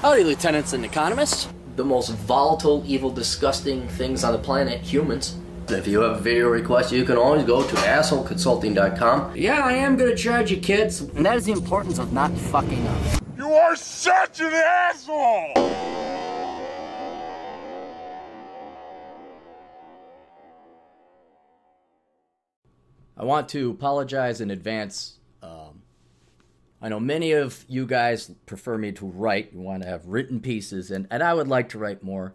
Howdy, lieutenants and economists. The most volatile, evil, disgusting things on the planet, humans. If you have a video request, you can always go to assholeconsulting.com. Yeah, I am gonna charge you, kids. And that is the importance of not fucking up. You are such an asshole! I want to apologize in advance. I know many of you guys prefer me to write. You want to have written pieces, and I would like to write more.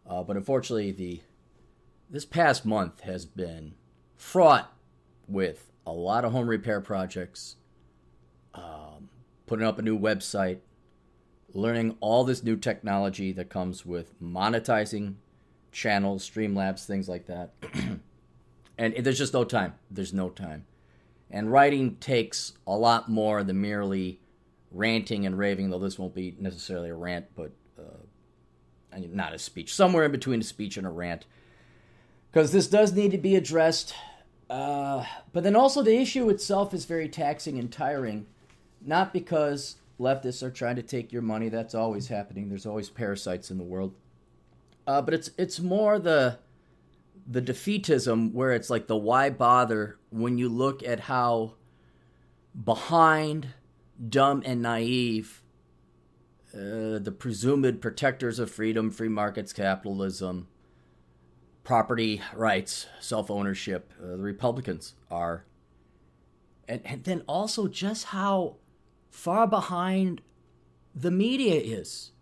But unfortunately, this past month has been fraught with a lot of home repair projects, putting up a new website, learning all this new technology that comes with monetizing channels, Streamlabs, things like that. And there's just no time. There's no time. And writing takes a lot more than merely ranting and raving, though this won't be necessarily a rant, but not a speech. Somewhere in between a speech and a rant. Because this does need to be addressed. But then also the issue itself is very taxing and tiring. Not because leftists are trying to take your money. That's always happening. There's always parasites in the world. But it's more the defeatism where it's like the why bother when you look at how behind, dumb, and naive the presumed protectors of freedom, free markets, capitalism, property rights, self-ownership, the Republicans are. And then also just how far behind the media is.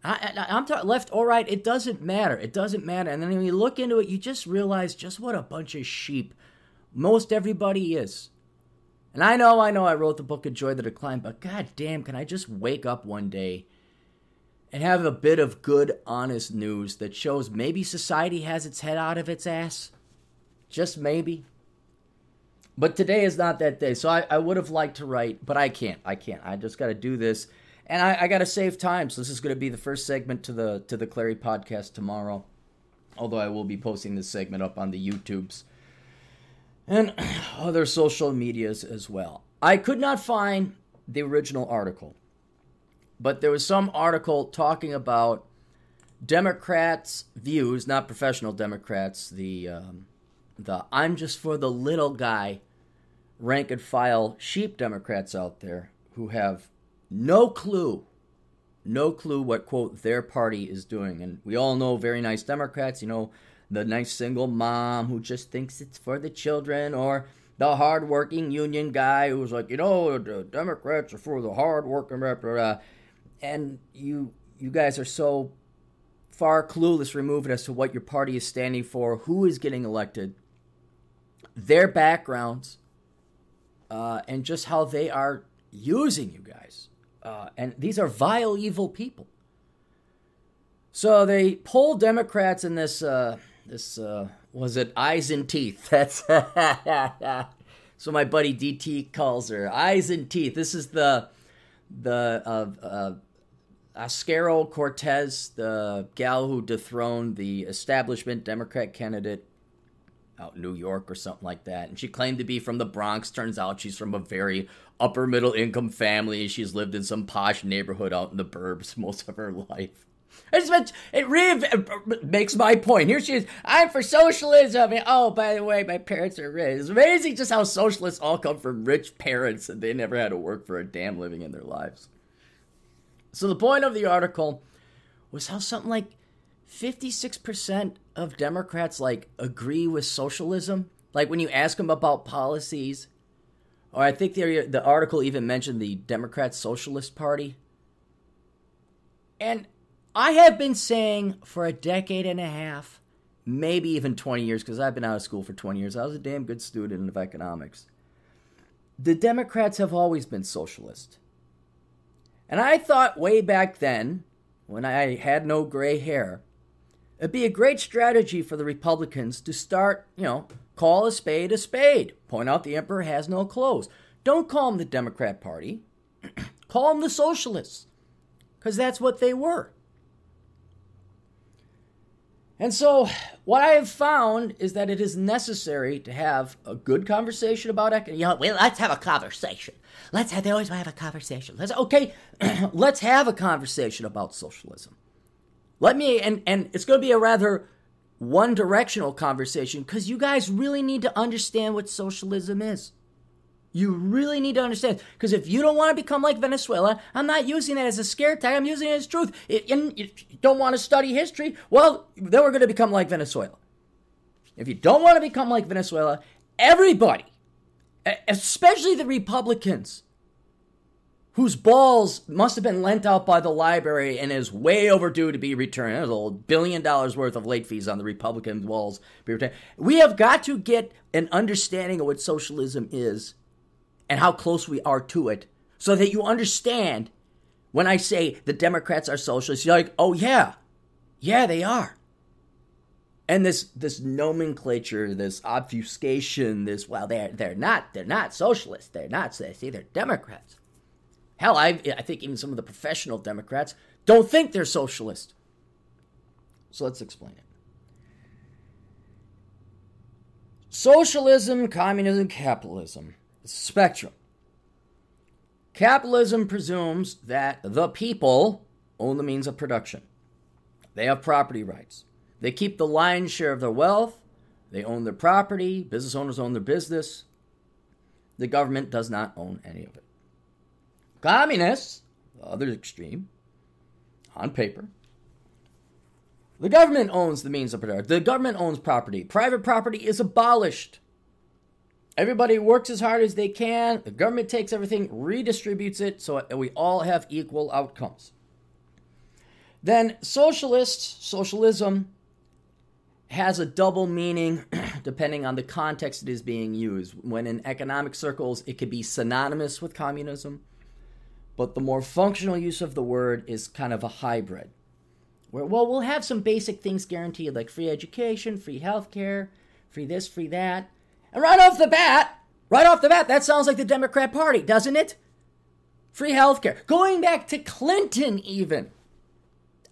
I'm talking left or right, it doesn't matter. It doesn't matter. And then when you look into it, you just realize just what a bunch of sheep most everybody is. And I know I wrote the book Enjoy the Decline, but goddamn, can I just wake up one day and have a bit of good, honest news that shows maybe society has its head out of its ass? Just maybe. But today is not that day. So I would have liked to write, but I can't. I just got to do this. And I got to save time, so this is going to be the first segment to the Clary podcast tomorrow. Although I will be posting this segment up on the YouTubes and other social medias as well. I could not find the original article, but there was some article talking about Democrats' views, not professional Democrats, the I'm just for the little guy, rank and file sheep Democrats out there who have no clue what, quote, their party is doing. And we all know very nice Democrats, the nice single mom who just thinks it's for the children, or the hardworking union guy who's like, the Democrats are for the hardworking, blah, blah, blah. And you guys are so far clueless removed as to what your party is standing for, who is getting elected, their backgrounds, and just how they are using you guys. And these are vile, evil people. So they poll Democrats in this was it Eyes and Teeth? That's so my buddy DT calls her Eyes and Teeth. This is the Ascaro Cortez, the gal who dethroned the establishment Democrat candidate out in New York or something like that. And she claimed to be from the Bronx. Turns out she's from a very upper middle income family. She's lived in some posh neighborhood out in the burbs most of her life. It really makes my point. Here she is. I'm for socialism. Oh, by the way, my parents are rich. It's amazing just how socialists all come from rich parents and they never had to work for a damn living in their lives. So the point of the article was how something like 56% of Democrats agree with socialism. Like when you ask them about policies, or I think the article even mentioned the Democrat Socialist Party. And I have been saying for a decade and a half, maybe even 20 years, because I've been out of school for 20 years. I was a damn good student of economics. The Democrats have always been socialist. And I thought way back then, when I had no gray hair, it'd be a great strategy for the Republicans to start, call a spade, point out the emperor has no clothes. Don't call them the Democrat Party. Call them the socialists, because that's what they were. And so what I have found is that it is necessary to have a good conversation about economics. Well, let's have a conversation. They always want to have a conversation. Let's have a conversation about socialism. And it's going to be a rather one-directional conversation because you guys really need to understand what socialism is. You really need to understand, because if you don't want to become like Venezuela, I'm not using that as a scare tag, I'm using it as truth. If you don't want to study history, well, then we're going to become like Venezuela. If you don't want to become like Venezuela, everybody, especially the Republicans, whose balls must have been lent out by the library and is way overdue to be returned. There's $1 billion worth of late fees on the Republican balls be returned. We have got to get an understanding of what socialism is and how close we are to it, so that you understand when I say the Democrats are socialists, you're like, oh yeah, they are. And this nomenclature, this obfuscation, they're not socialists, they're Democrats. Hell, I think even some of the professional Democrats don't think they're socialist. So let's explain it. Socialism, communism, capitalism. It's a spectrum. Capitalism presumes that the people own the means of production. They have property rights. They keep the lion's share of their wealth. They own their property. Business owners own their business. The government does not own any of it. Communists, the other extreme, on paper, the government owns the means of production. The government owns property. Private property is abolished. Everybody works as hard as they can. The government takes everything, redistributes it, so we all have equal outcomes. Then socialism has a double meaning depending on the context it is being used. When in economic circles, it could be synonymous with communism, but the more functional use of the word is kind of a hybrid. Where, well, we'll have some basic things guaranteed, like free education, free healthcare, free this, free that. And right off the bat, that sounds like the Democrat Party, doesn't it? Free healthcare. Going back to Clinton even.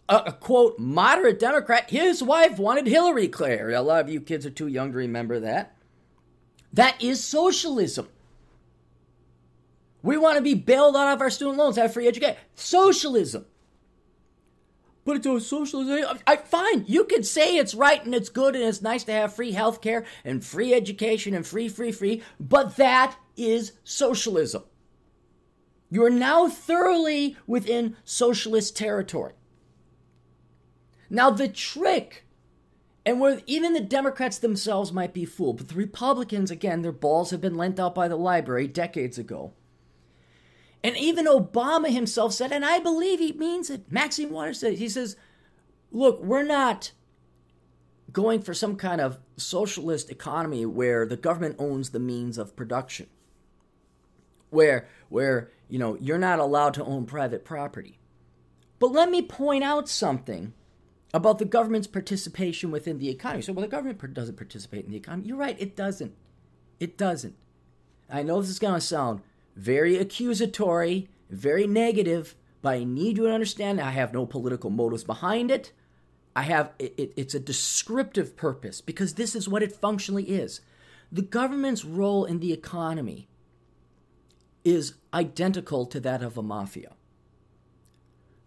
A quote, moderate Democrat, his wife wanted Hillary Claire. A lot of you kids are too young to remember that. That is socialism. We want to be bailed out of our student loans, have free education. Socialism. But it's a socialism. Fine, you can say it's right and it's good and it's nice to have free health care and free education and free, but that is socialism. You are now thoroughly within socialist territory. Now the trick, and where even the Democrats themselves might be fooled, but the Republicans, again, their balls have been lent out by the library decades ago. And even Obama himself said, and I believe he means it, Maxine Waters said, he says, look, we're not going for some kind of socialist economy where the government owns the means of production, where you're not allowed to own private property. But let me point out something about the government's participation within the economy. So, well, the government doesn't participate in the economy. You're right, it doesn't. It doesn't. I know this is going to sound very accusatory, very negative, but I need you to understand I have no political motives behind it. It's a descriptive purpose because this is what it functionally is. The government's role in the economy is identical to that of a mafia.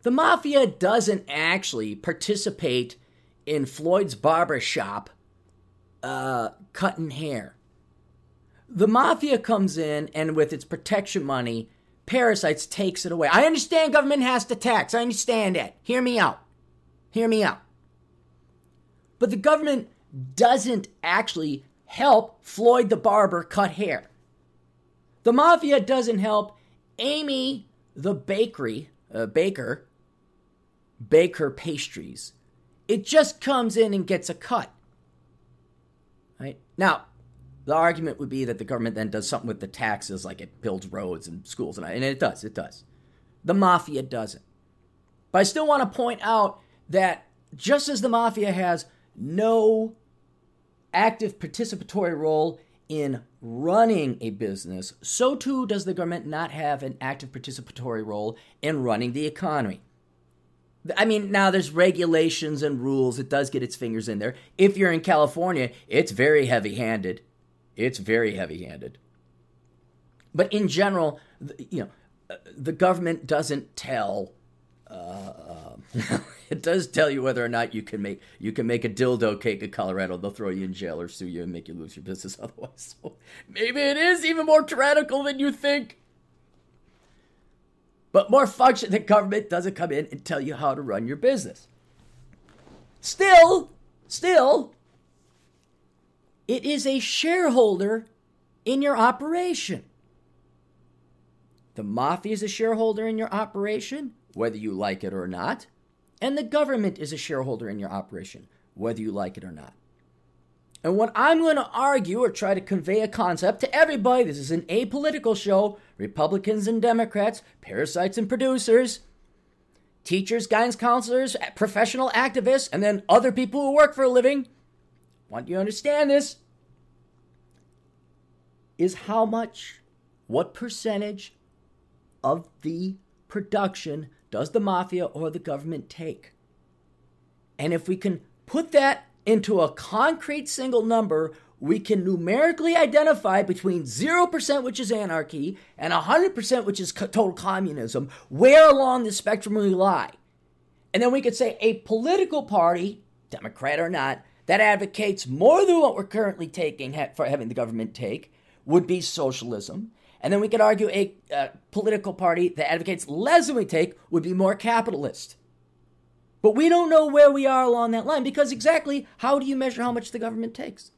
The mafia doesn't actually participate in Floyd's barber shop cutting hair. The mafia comes in and with its protection money, parasites takes it away. I understand government has to tax. I understand that. Hear me out. But the government doesn't actually help Floyd the barber cut hair. The mafia doesn't help Amy the baker bake her pastries. It just comes in and gets a cut. Right? Now, the argument would be that the government then does something with the taxes, like it builds roads and schools, and it does. The mafia doesn't. But I still want to point out that just as the mafia has no active participatory role in running a business, so too does the government not have an active participatory role in running the economy. I mean, now there's regulations and rules. It does get its fingers in there. If you're in California, it's very heavy-handed. It's very heavy-handed. But in general, the government doesn't tell. It does tell you whether or not you can make a dildo cake in Colorado. They'll throw you in jail or sue you and make you lose your business otherwise. So maybe it is even more tyrannical than you think. But more function, the government doesn't come in and tell you how to run your business. Still, it is a shareholder in your operation. The mafia is a shareholder in your operation, whether you like it or not. And the government is a shareholder in your operation, whether you like it or not. And what I'm going to argue or try to convey a concept to everybody, this is an apolitical show, Republicans and Democrats, parasites and producers, teachers, guidance counselors, professional activists, and then other people who work for a living, want you to understand this, is how much, what percentage of the production does the mafia or the government take? And if we can put that into a concrete single number, we can numerically identify between 0%, which is anarchy, and 100%, which is total communism, where along the spectrum we lie. And then we could say a political party, Democrat or not, that advocates more than what we're currently taking for having the government take would be socialism. And then we could argue a political party that advocates less than we take would be more capitalist. But we don't know where we are along that line, because exactly how do you measure how much the government takes?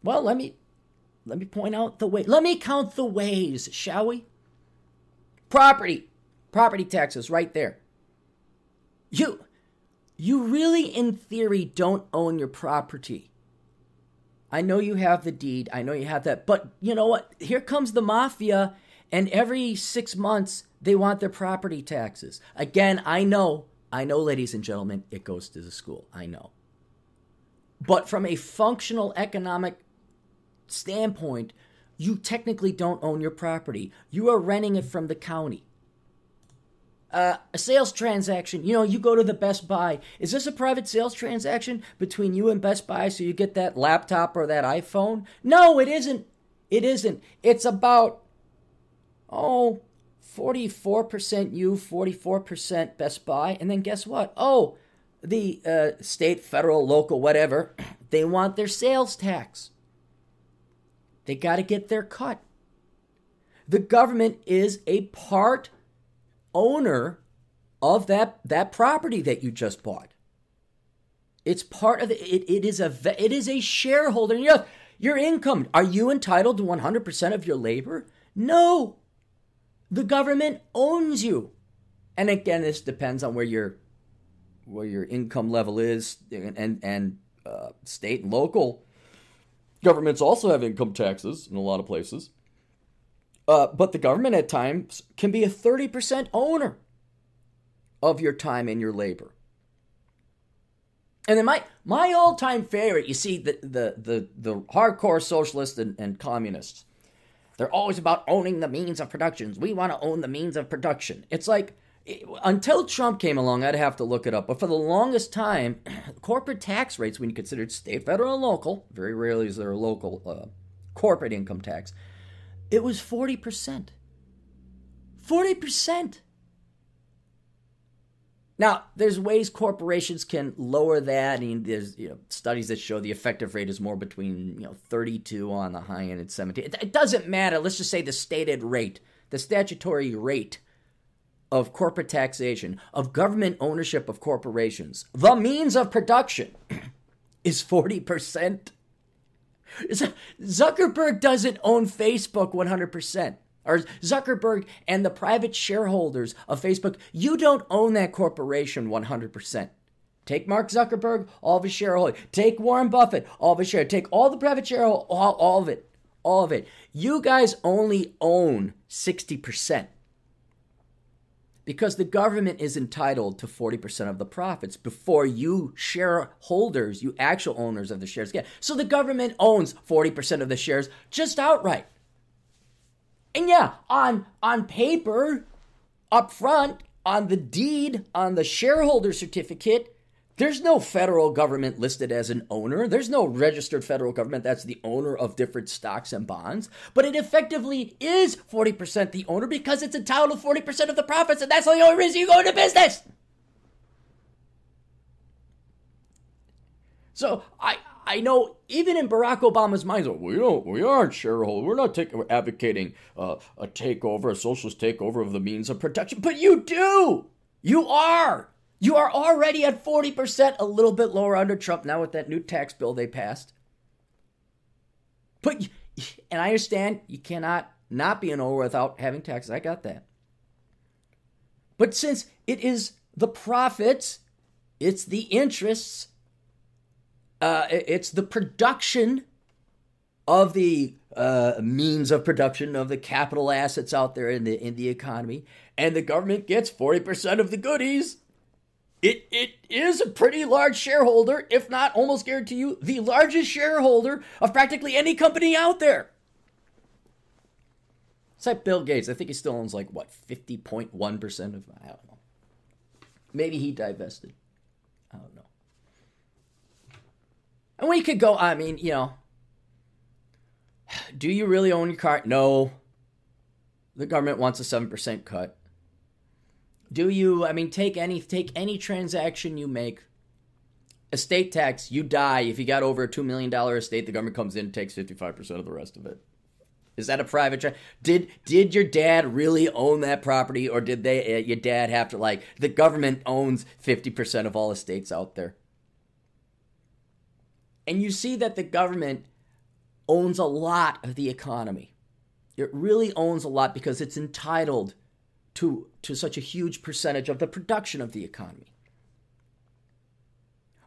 Well, let me point out the way. Let me count the ways, shall we? Property taxes right there. You really, in theory, don't own your property. I know you have the deed. I know you have that. But you know what? Here comes the mafia, and every 6 months, they want their property taxes. Again, I know, ladies and gentlemen, it goes to the school. I know. But from a functional economic standpoint, you technically don't own your property. You are renting it from the county. A sales transaction, you go to the Best Buy. Is this a private sales transaction between you and Best Buy so you get that laptop or that iPhone? No, it isn't. It isn't. It's about, 44% you, 44% Best Buy. And then guess what? The state, federal, local, whatever, they want their sales tax. They got to get their cut. The government is a part owner of that property that you just bought. It's part of it is a shareholder. Your income. Are you entitled to 100% of your labor? No. The government owns you. And again, this depends on where your income level is, and state and local governments also have income taxes in a lot of places. But the government at times can be a 30% owner of your time and your labor. And then my all-time favorite, you see, the hardcore socialists and communists, they're always about owning the means of production. We want to own the means of production. It's like, until Trump came along, I'd have to look it up. But for the longest time, corporate tax rates, when you consider it state, federal, and local, very rarely is there a local corporate income tax, it was 40%. 40%. Now, there's ways corporations can lower that. I mean, there's studies that show the effective rate is more between 32 on the high end and 17. It doesn't matter. Let's just say the stated rate, the statutory rate of corporate taxation, of government ownership of corporations, the means of production, is 40%. Zuckerberg doesn't own Facebook 100%. Or Zuckerberg and the private shareholders of Facebook, you don't own that corporation 100%. Take Mark Zuckerberg, all of his shareholders. Take Warren Buffett, all of his shareholders. Take all the private shareholders, all of it. All of it. You guys only own 60%. Because the government is entitled to 40% of the profits before you shareholders, you actual owners of the shares get. So the government owns 40% of the shares just outright. And yeah, on paper, up front, on the deed, on the shareholder certificate, there's no federal government listed as an owner. There's no registered federal government that's the owner of different stocks and bonds. But it effectively is 40% the owner because it's entitled to 40% of the profits, and that's the only reason you go into business. So I know even in Barack Obama's mind, we aren't shareholders. We're not advocating a takeover, a socialist takeover of the means of production. But you do. You are. You are already at 40%, a little bit lower under Trump now with that new tax bill they passed. And I understand you cannot not be an owner without having taxes. I got that. But since it is the profits, it's the interests, it's the production of the means of production of the capital assets out there in the economy, and the government gets 40% of the goodies. It is a pretty large shareholder, if not almost guarantee you, the largest shareholder of practically any company out there. It's like Bill Gates. I think he still owns 50.1% of, I don't know. Maybe he divested. I don't know. And we could go, do you really own your car? No. The government wants a 7% cut. Do you, take any transaction you make. Estate tax, you die. If you got over a $2 million estate, the government comes in and takes 55% of the rest of it. Is that a private Did your dad really own that property, or did your dad have to, the government owns 50% of all estates out there? And you see that the government owns a lot of the economy. It really owns a lot because it's entitled to such a huge percentage of the production of the economy.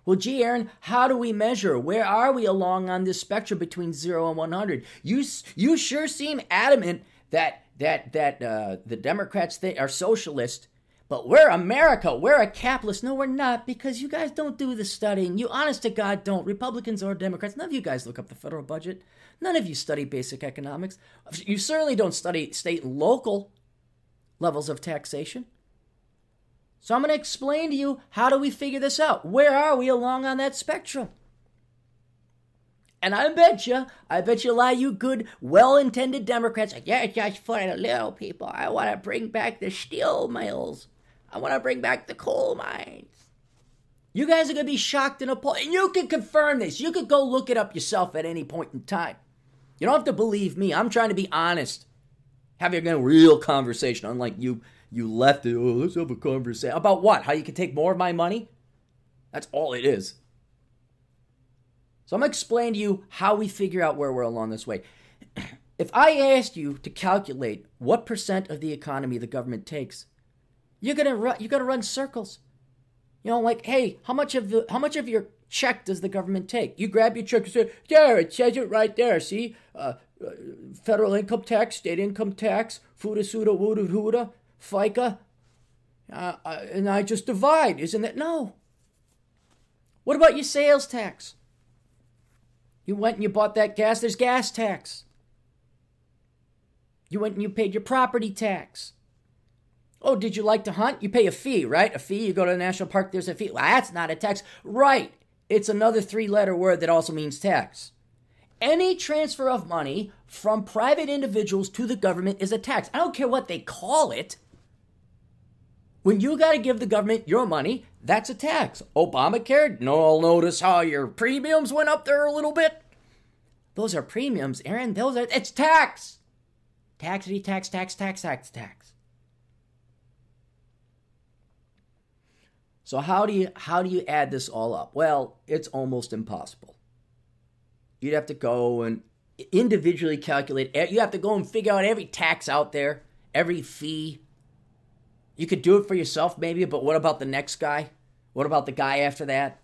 Well, gee, Aaron, how do we measure? Where are we along on this spectrum between 0 and 100? You sure seem adamant that the Democrats are socialist, but we're America. We're a capitalist. No, we're not, because you guys don't do the studying. You honest to God don't. Republicans or Democrats, none of you guys look up the federal budget. None of you study basic economics. You certainly don't study state and local levels of taxation. So I'm going to explain to you, how do we figure this out? Where are we along on that spectrum? And I bet you a lot of you good, well-intended Democrats, yeah, just for the little people. I want to bring back the steel mills. I want to bring back the coal mines. You guys are going to be shocked and appalled. And you can confirm this. You could go look it up yourself at any point in time. You don't have to believe me. I'm trying to be honest. Having a real conversation, unlike you left it. Oh, let's have a conversation. About what? How you can take more of my money? That's all it is. So I'm going to explain to you how we figure out where we're along this way. If I asked you to calculate what percent of the economy the government takes, you're gonna run circles. Hey, how much of your check does the government take? You grab your check and say, there, it says it right there. See, federal income tax, state income tax, fuda suda wuda huda, FICA, and I just divide. Isn't it? No. What about your sales tax? You went and you bought that gas, there's gas tax. You went and you paid your property tax. Oh, did you like to hunt? You pay a fee, right? A fee, you go to the national park, there's a fee. Well, that's not a tax. Right. It's another 3-letter word that also means tax. Any transfer of money from private individuals to the government is a tax. I don't care what they call it. When you got to give the government your money, that's a tax. Obamacare, notice how your premiums went up there a little bit. Those are premiums, Aaron. It's tax. Taxity, tax. So how do you add this all up? Well, it's almost impossible. You'd have to go and individually calculate. You have to go and figure out every tax out there, every fee. You could do it for yourself maybe, but what about the next guy? What about the guy after that?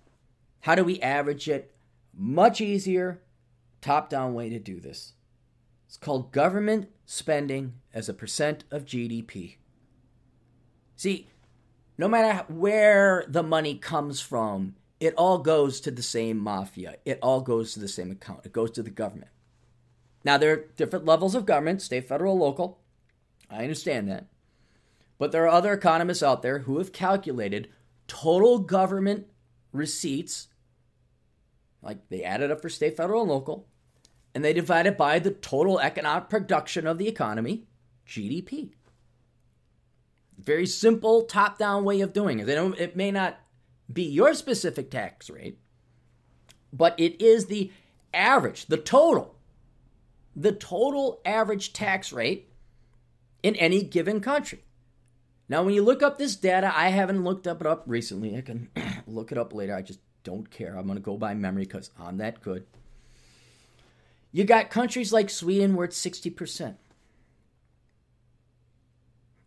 How do we average it? Much easier, top-down way to do this. It's called government spending as a percent of GDP. See, no matter where the money comes from, it all goes to the same mafia. It all goes to the same account. It goes to the government. Now, there are different levels of government, state, federal, local. I understand that. But there are other economists out there who have calculated total government receipts, like they add it up for state, federal, and local, and they divide it by the total economic production of the economy, GDP. Very simple top-down way of doing it. It may not be your specific tax rate, but it is the average, the total average tax rate in any given country. Now, when you look up this data, I haven't looked it up recently. I can look it up later. I just don't care. I'm going to go by memory because I'm that good. You got countries like Sweden where it's 60%.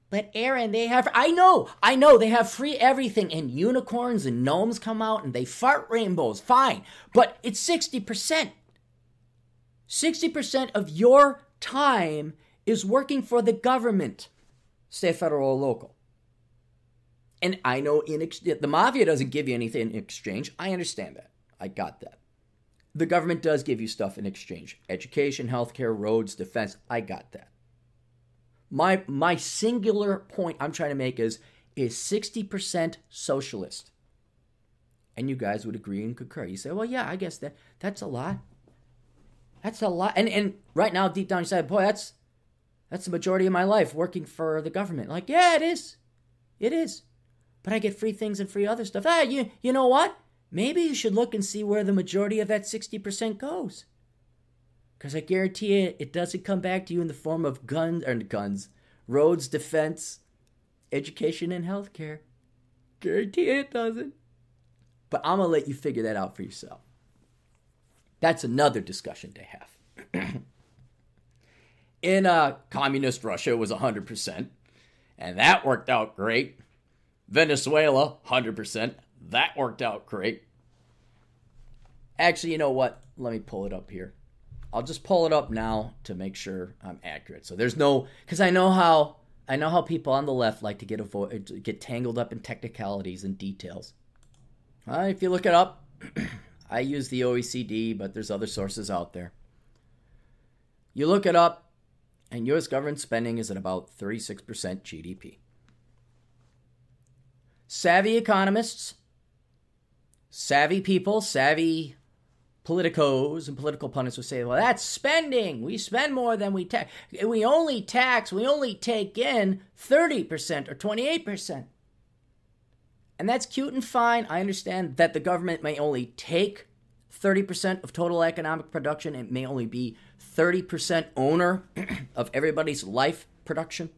But Aaron, I know, they have free everything and unicorns and gnomes come out and they fart rainbows. Fine. But it's 60%. 60% of your time is working for the government, state, federal, or local. And I know the mafia doesn't give you anything in exchange. I understand that. I got that. The government does give you stuff in exchange. Education, healthcare, roads, defense. I got that. My singular point I'm trying to make is 60% socialist. And you guys would agree and concur. You say, well, yeah, I guess that's a lot. That's a lot. And right now, deep down, you say, boy, that's the majority of my life working for the government. Like, yeah, it is. It is. But I get free things and free other stuff. You know what? Maybe you should look and see where the majority of that 60% goes. Because I guarantee you, it doesn't come back to you in the form of guns, roads, defense, education, and healthcare. Guarantee it doesn't. But I'm going to let you figure that out for yourself. That's another discussion to have. In communist Russia, it was 100%. And that worked out great. Venezuela, 100%. That worked out great. Actually, you know what? Let me pull it up here. I'll just pull it up now to make sure I'm accurate. So there's no, because I know how people on the left like to get tangled up in technicalities and details. If you look it up, I use the OECD, but there's other sources out there. You look it up, and U.S. government spending is at about 36% GDP. Savvy economists, savvy people, savvy politicos and political pundits will say, well, that's spending. We spend more than we tax. We only take in 30% or 28%. And that's cute and fine. I understand that the government may only take 30% of total economic production. It may only be 30% owner of everybody's life production.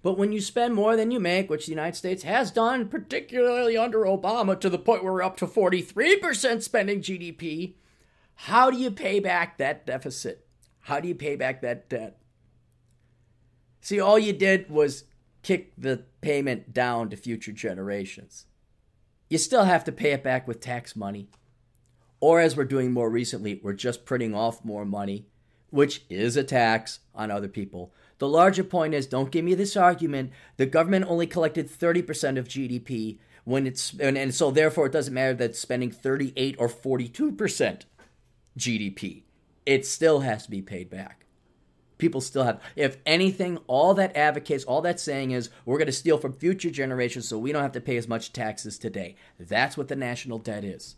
But when you spend more than you make, which the United States has done, particularly under Obama, to the point where we're up to 43% spending GDP, how do you pay back that deficit? How do you pay back that debt? See, all you did was kick the payment down to future generations. You still have to pay it back with tax money. Or as we're doing more recently, we're just printing off more money, which is a tax on other people. The larger point is, don't give me this argument. The government only collected 30% of GDP and so therefore it doesn't matter that it's spending 38 or 42% GDP. It still has to be paid back. People still have, if anything, all that advocates, all that's saying is we're going to steal from future generations so we don't have to pay as much taxes today. That's what the national debt is.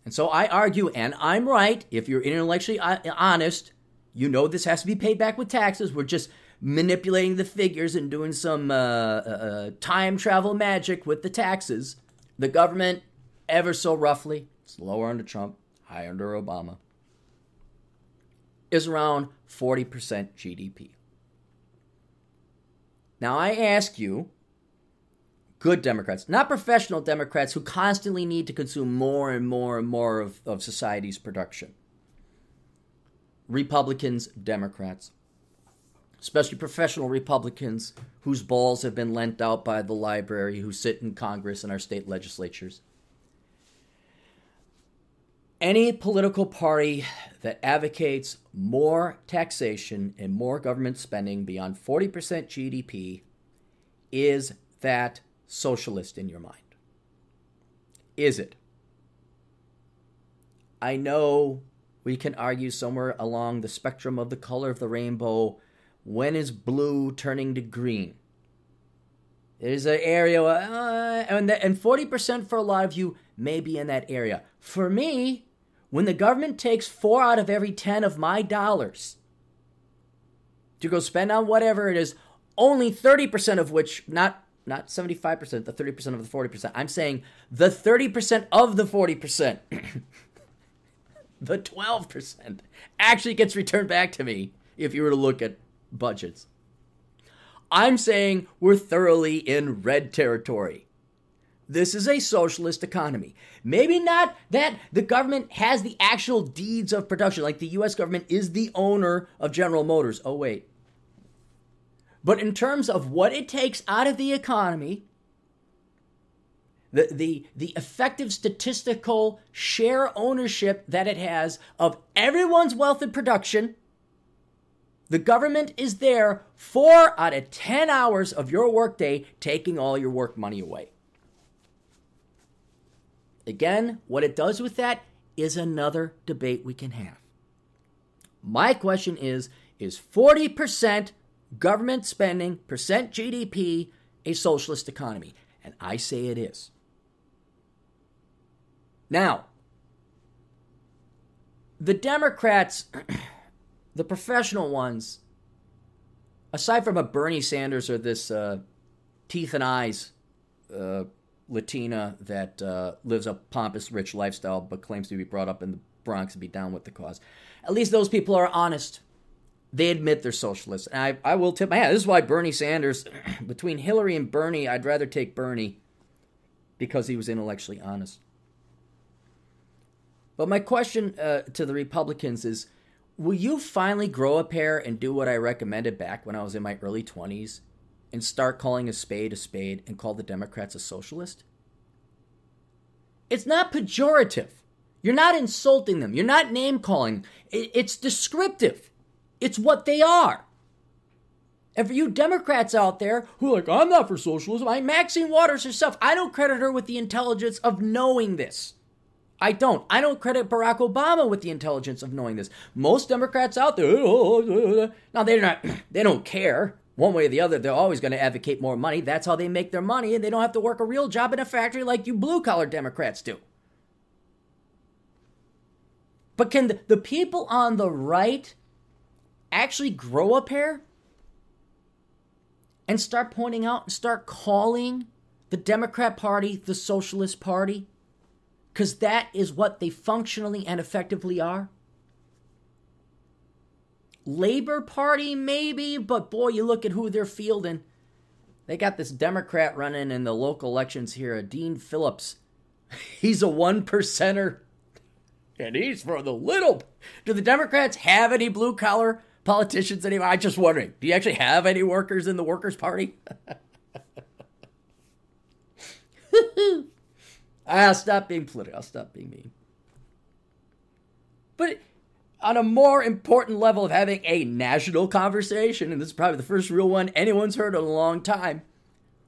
And so I argue, and I'm right, if you're intellectually honest, you know this has to be paid back with taxes. We're just manipulating the figures and doing some time travel magic with the taxes. The government, ever so roughly, it's lower under Trump, higher under Obama, is around 40% GDP. Now I ask you, good Democrats, not professional Democrats who constantly need to consume more and more and more of society's production. Republicans, Democrats, especially professional Republicans whose balls have been lent out by the library, who sit in Congress and our state legislatures. Any political party that advocates more taxation and more government spending beyond 40% GDP is that socialist in your mind? Is it? I know we can argue somewhere along the spectrum of the color of the rainbow When is blue turning to green? There's an area, and 40% for a lot of you may be in that area. For me, when the government takes 4 out of every 10 of my dollars to go spend on whatever it is, only 30% of which, not 75%, the 30% of the 40%. I'm saying the 30% of the 40%, the 12% actually gets returned back to me if you were to look at budgets. I'm saying we're thoroughly in red territory. This is a socialist economy. Maybe not that the government has the actual deeds of production, like the U.S. government is the owner of General Motors. Oh, wait. But in terms of what it takes out of the economy, the effective statistical share ownership that it has of everyone's wealth and production, the government is there 4 out of 10 hours of your workday, taking all your work money away. Again, what it does with that is another debate we can have. My question is 40% government spending, percent GDP, a socialist economy? And I say it is. Now, the Democrats, the professional ones, aside from a Bernie Sanders or this teeth and eyes Latina that lives a pompous, rich lifestyle but claims to be brought up in the Bronx and be down with the cause, at least those people are honest. They admit they're socialists. And I will tip my hat. This is why Bernie Sanders, between Hillary and Bernie, I'd rather take Bernie because he was intellectually honest. But my question to the Republicans is, will you finally grow a pair and do what I recommended back when I was in my early 20s and start calling a spade and call the Democrats a socialist? It's not pejorative. You're not insulting them. You're not name-calling. It's descriptive. It's what they are. And for you Democrats out there who are like, I'm not for socialism. Maxine Waters herself, I don't credit her with the intelligence of knowing this. I don't credit Barack Obama with the intelligence of knowing this. Most Democrats out there, now they don't care. One way or the other, they're always going to advocate more money. That's how they make their money, and they don't have to work a real job in a factory like you blue-collar Democrats do. But can the people on the right actually grow a pair and start pointing out and start calling the Democrat Party the Socialist Party? Because that is what they functionally and effectively are. Labor Party, maybe, but boy, you look at who they're fielding. They got this Democrat running in the local elections here, Dean Phillips. He's a 1%er, and he's for the little. Do the Democrats have any blue-collar politicians anymore? I'm just wondering, do you actually have any workers in the Workers' Party? I'll stop being political. I'll stop being mean. But on a more important level of having a national conversation, and this is probably the first real one anyone's heard in a long time,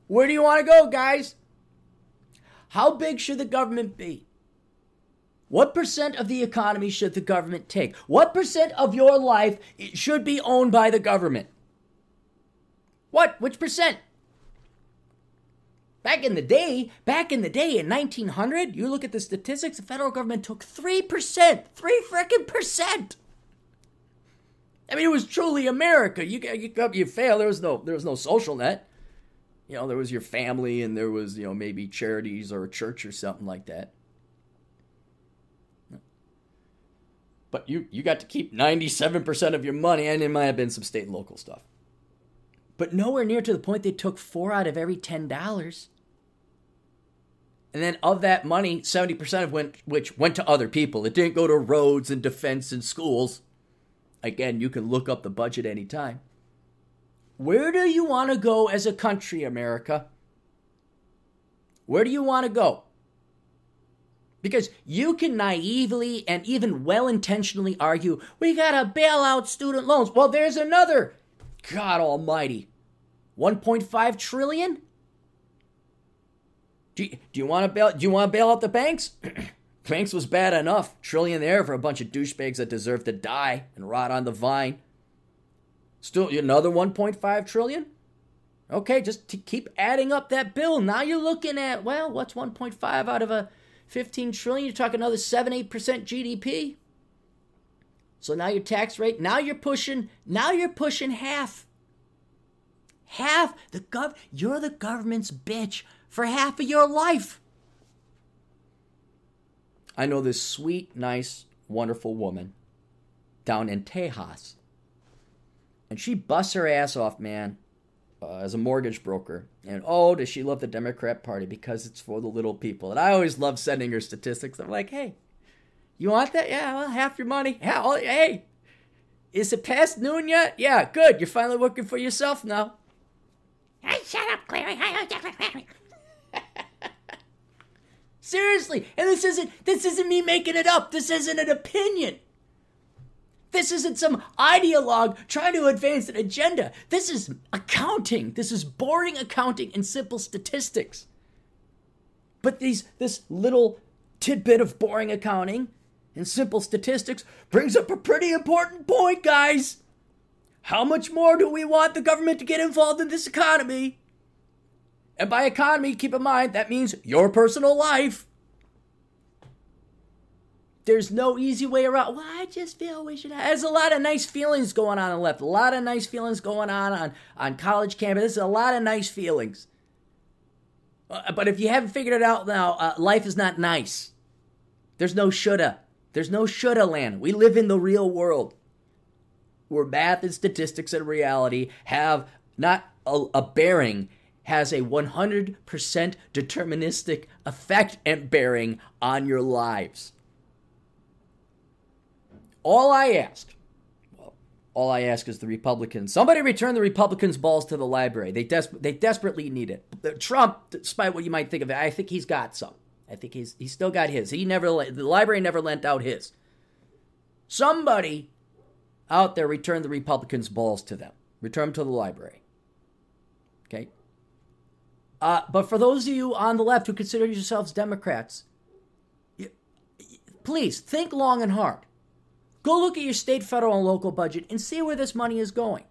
where do you want to go, guys? How big should the government be? What percent of the economy should the government take? What percent of your life should be owned by the government? What? Which percent? Back in the day, in 1900, you look at the statistics, the federal government took 3%. 3% I mean, it was truly America. You fail, there was no social net. You know, there was your family and there was, maybe charities or a church or something like that. But you got to keep 97% of your money, and it might have been some state and local stuff. But nowhere near to the point they took 4 out of every $10. And then of that money, 70% of which went to other people. It didn't go to roads and defense and schools. Again, you can look up the budget anytime. Where do you want to go as a country, America? Where do you want to go? Because you can naively and even well-intentionally argue, we got to bail out student loans. Well, there's another, God almighty, 1.5 trillion? Do you want to bail out the banks? Banks was bad enough. $1 trillion there for a bunch of douchebags that deserve to die and rot on the vine. Still another 1.5 trillion? Okay, just to keep adding up that bill. Now you're looking at, well, what's 1.5 out of a 15 trillion? You're talking another 7-8% GDP. So now your tax rate, now you're pushing half. Half. You're the government's bitch for half of your life. I know this sweet, nice, wonderful woman down in Tejas. And she busts her ass off, man, as a mortgage broker. And oh, does she love the Democrat Party because it's for the little people. And I always love sending her statistics. I'm like, hey, you want that? Yeah, well, half your money. Yeah, well, hey, is it past noon yet? Yeah, good. You're finally working for yourself now. Hey, shut up, Clary. Seriously, and this isn't me making it up. This isn't an opinion. This isn't some ideologue trying to advance an agenda. This is accounting. This is boring accounting and simple statistics. But this little tidbit of boring accounting and simple statistics brings up a pretty important point, guys. How much more do we want the government to get involved in this economy? And by economy, keep in mind, that means your personal life. There's no easy way around. Well, I just feel we should have. There's a lot of nice feelings going on the left. A lot of nice feelings going on college campus. There's a lot of nice feelings. But if you haven't figured it out now, life is not nice. There's no shoulda. There's no shoulda land. We live in the real world, where math and statistics and reality have not a bearing, has a 100% deterministic effect and bearing on your lives. All I ask is the Republicans. Somebody return the Republicans' balls to the library. They desperately need it. Trump, despite what you might think of it, I think he's got some. I think he's still got his. The library never lent out his. Somebody out there return the Republicans' balls to them. Return them to the library. Okay? But for those of you on the left who consider yourselves Democrats, please think long and hard. Go look at your state, federal, and local budget and see where this money is going.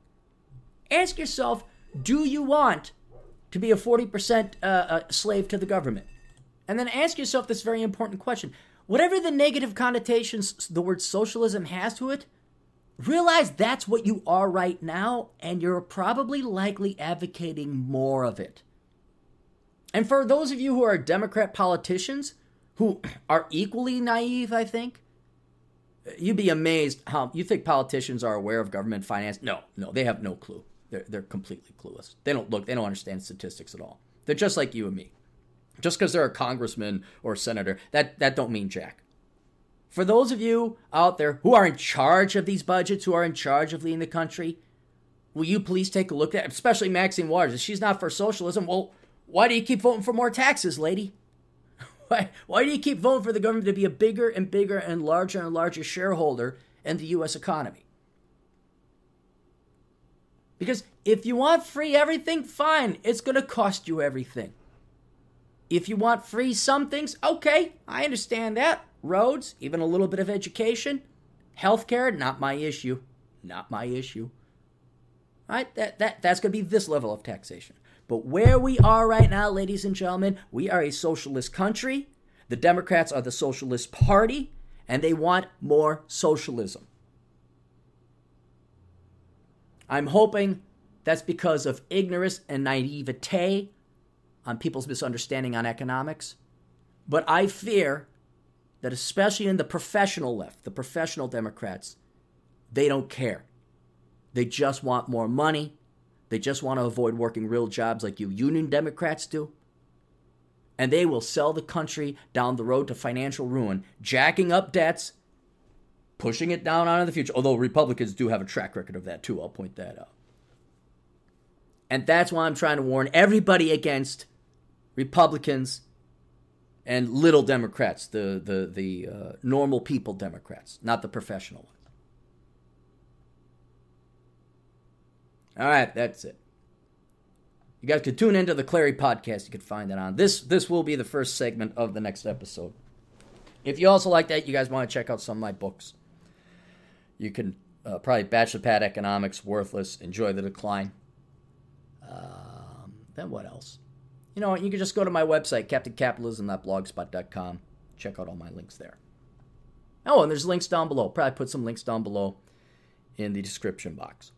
Ask yourself, do you want to be a 40% slave to the government? And then ask yourself this very important question. Whatever the negative connotations the word socialism has to it, realize that's what you are right now, and you're probably likely advocating more of it. And for those of you who are Democrat politicians, who are equally naive, I think, you'd be amazed how you think politicians are aware of government finance. No, they have no clue. They're completely clueless. They don't understand statistics at all. They're just like you and me. Just because they're a congressman or a senator, that don't mean jack. For those of you out there who are in charge of these budgets, who are in charge of leading the country, will you please take a look at, especially Maxine Waters, if she's not for socialism, well, why do you keep voting for more taxes, lady? Why do you keep voting for the government to be a bigger and bigger and larger shareholder in the U.S. economy? Because if you want free everything, fine, it's going to cost you everything. If you want free some things, okay, I understand that. Roads, even a little bit of education, healthcare, not my issue. Not my issue. All right, that's going to be this level of taxation. But where we are right now, ladies and gentlemen, we are a socialist country. The Democrats are the Socialist Party, and they want more socialism. I'm hoping that's because of ignorance and naivete on people's misunderstanding on economics. But I fear that especially in the professional left, the professional Democrats, they don't care. They just want more money. They just want to avoid working real jobs like you union Democrats do. And they will sell the country down the road to financial ruin, jacking up debts, pushing it down onto the future. Although Republicans do have a track record of that too, I'll point that out. And that's why I'm trying to warn everybody against Republicans and little Democrats, the normal people Democrats, not the professional ones. All right, that's it. You guys can tune into the Clary podcast. You can find that on. This will be the first segment of the next episode. If you also like that, you guys want to check out some of my books, you can Probably Bachelor Pad Economics, worthless, enjoy the decline. Then what else? You know, you can just go to my website, captaincapitalism.blogspot.com. Check out all my links there. Oh, and there's links down below. Probably put some links down below in the description box.